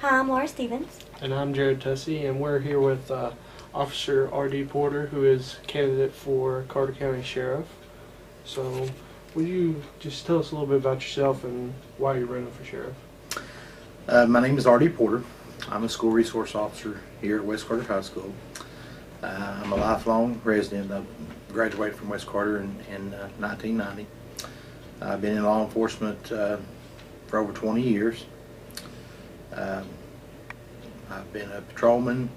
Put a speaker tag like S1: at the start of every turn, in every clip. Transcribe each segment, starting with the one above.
S1: Hi, I'm Laura Stevens.
S2: And I'm Jared Tussey, and we're here with Officer R.D. Porter, who is candidate for Carter County Sheriff. So, would you just tell us a little bit about yourself and why you're running for sheriff?
S3: My name is R.D. Porter. I'm a school resource officer here at West Carter High School. I'm a lifelong resident. I graduated from West Carter in 1990. I've been in law enforcement for over 20 years. I've been a patrolman,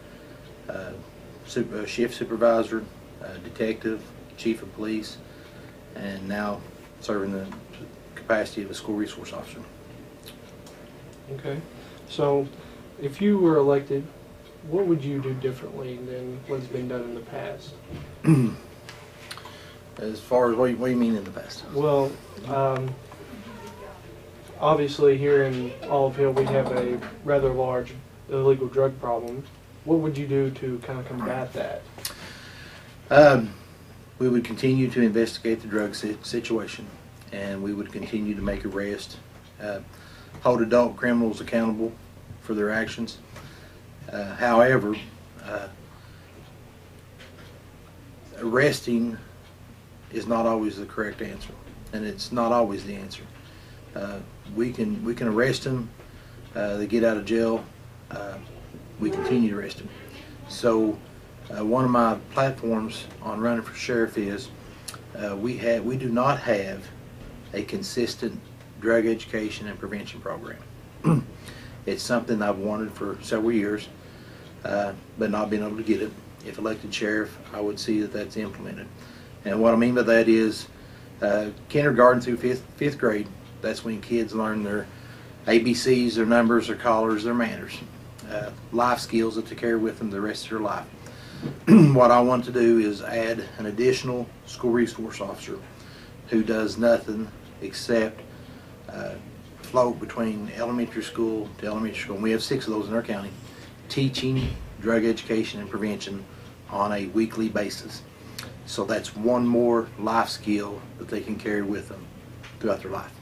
S3: shift supervisor, detective, chief of police, and now serving the capacity of a school resource officer.
S2: Okay. So, if you were elected, what would you do differently than what's been done in the past?
S3: As far as what do you mean in the past?
S2: Well, obviously here in Olive Hill we have a rather large illegal drug problem. What would you do to kind of combat that?
S3: We would continue to investigate the drug situation, and we would continue to make arrests, hold adult criminals accountable for their actions. However, arresting is not always the correct answer, and it's not always the answer. We can arrest them, they get out of jail, we continue to arrest them. So one of my platforms on running for sheriff is we do not have a consistent drug education and prevention program. It's something I've wanted for several years, but not been able to get it. If elected sheriff, I would see that that's implemented. And what I mean by that is kindergarten through fifth grade, that's when kids learn their ABCs, their numbers, their collars, their manners, life skills that they carry with them the rest of their life. What I want to do is add an additional school resource officer who does nothing except float between elementary school to elementary school. And we have 6 of those in our county, teaching drug education and prevention on a weekly basis. So that's one more life skill that they can carry with them throughout their life.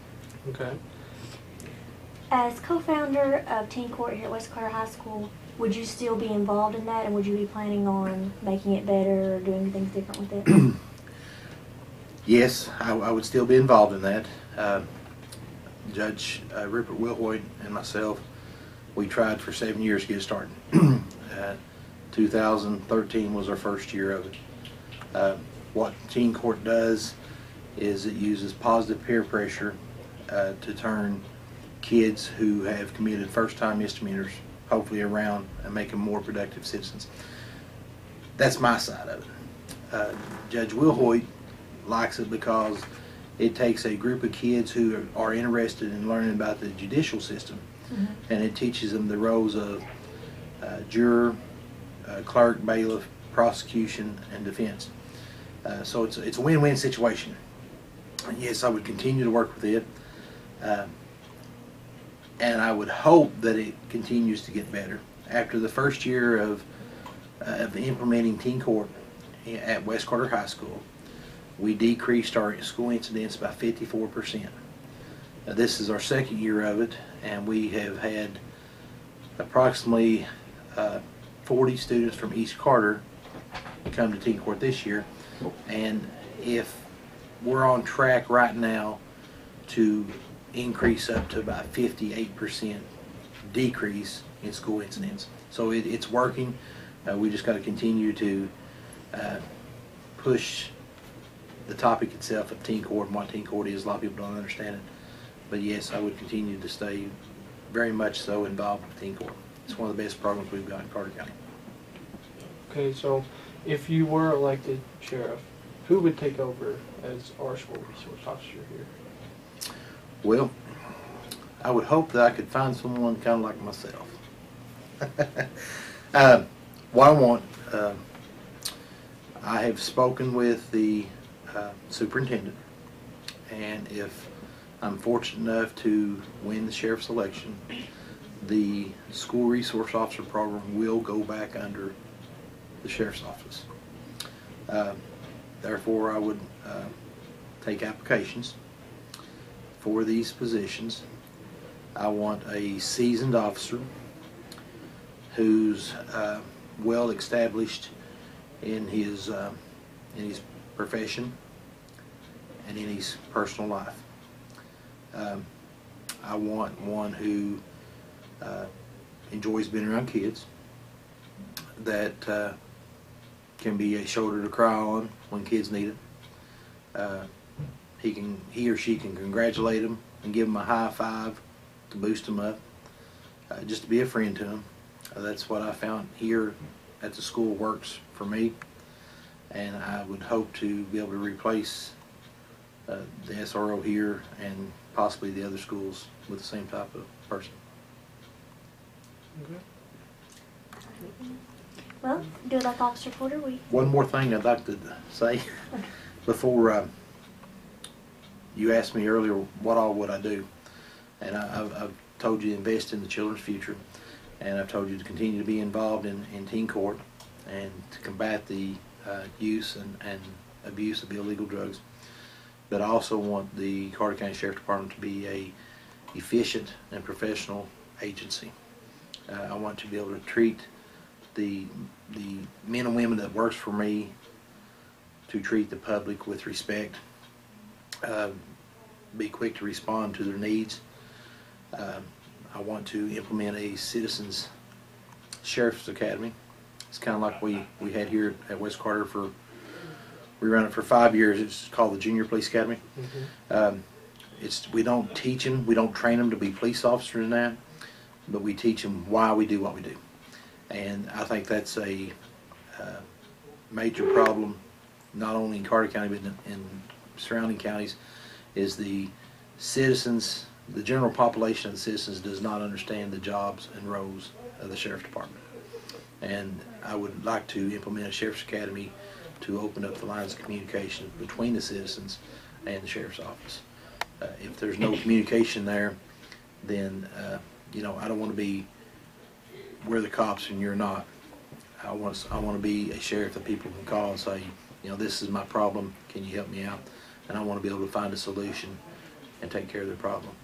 S2: Okay.
S1: As co-founder of Teen Court here at West Carter High School, would you still be involved in that, and would you be planning on making it better or doing things different with it?
S3: Yes, I would still be involved in that. Judge Rupert Wilhoit and myself, we tried for 7 years to get it started. 2013 was our first year of it. What Teen Court does is it uses positive peer pressure to turn kids who have committed first-time misdemeanors hopefully around and make them more productive citizens. That's my side of it. Judge Wilhoit likes it because it takes a group of kids who are interested in learning about the judicial system, and it teaches them the roles of juror, clerk, bailiff, prosecution, and defense. So it's a win-win situation. Yes, I would continue to work with it, and I would hope that it continues to get better. After the first year of implementing Teen Court at West Carter High School, we decreased our school incidents by 54%. This is our second year of it, and we have had approximately 40 students from East Carter come to Teen Court this year, and if we're on track right now to increase up to about 58% decrease in school incidents. So it's working. We just got to continue to push the topic itself of Teen Court and what Teen Court is. A lot of people don't understand it. But yes, I would continue to stay very much so involved with Teen Court. It's one of the best programs we've got in Carter County.
S2: Okay, so if you were elected sheriff, who would take over as our school resource officer here?
S3: Well, I would hope that I could find someone kind of like myself. What I want, I have spoken with the superintendent, and if I'm fortunate enough to win the sheriff's election, the school resource officer program will go back under the sheriff's office. Therefore, I would take applications for these positions. I want a seasoned officer who's well established in his profession and in his personal life. I want one who enjoys being around kids, that can be a shoulder to cry on when kids need it. He or she can congratulate them and give them a high five to boost them up, just to be a friend to them. That's what I found here at the school works for me, and I would hope to be able to replace the SRO here and possibly the other schools with the same type of person.
S2: Okay.
S1: Well, do it like Officer Porter.
S3: One more thing I'd like to say before you asked me earlier what all would I do, and I've told you to invest in the children's future, and I've told you to continue to be involved in teen court and to combat the use and abuse of illegal drugs. But I also want the Carter County Sheriff Department to be a efficient and professional agency. I want to be able to treat the men and women that works for me, to treat the public with respect, be quick to respond to their needs. I want to implement a Citizens Sheriff's Academy. It's kind of like we had here at West Carter we ran it for 5 years. It's called the Junior Police Academy. We don't teach them, we don't train them to be police officers in that, but we teach them why we do what we do. And I think that's a major problem, not only in Carter County but in surrounding counties, is the citizens, the general population of the citizens does not understand the jobs and roles of the Sheriff's Department. And I would like to implement a Sheriff's Academy to open up the lines of communication between the citizens and the Sheriff's Office. If there's no communication there, then you know, I don't want to be we're the cops and you're not. I want to be a sheriff that people can call and say, you know, this is my problem, can you help me out? And I want to be able to find a solution and take care of their problem.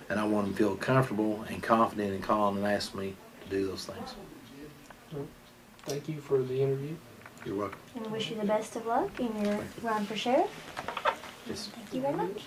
S3: And I want them to feel comfortable and confident in calling and asking me to do those things.
S2: Well, thank you for the interview.
S3: You're welcome.
S1: And we wish you the best of luck in your run for sheriff.
S3: Yes.
S1: Thank you very much.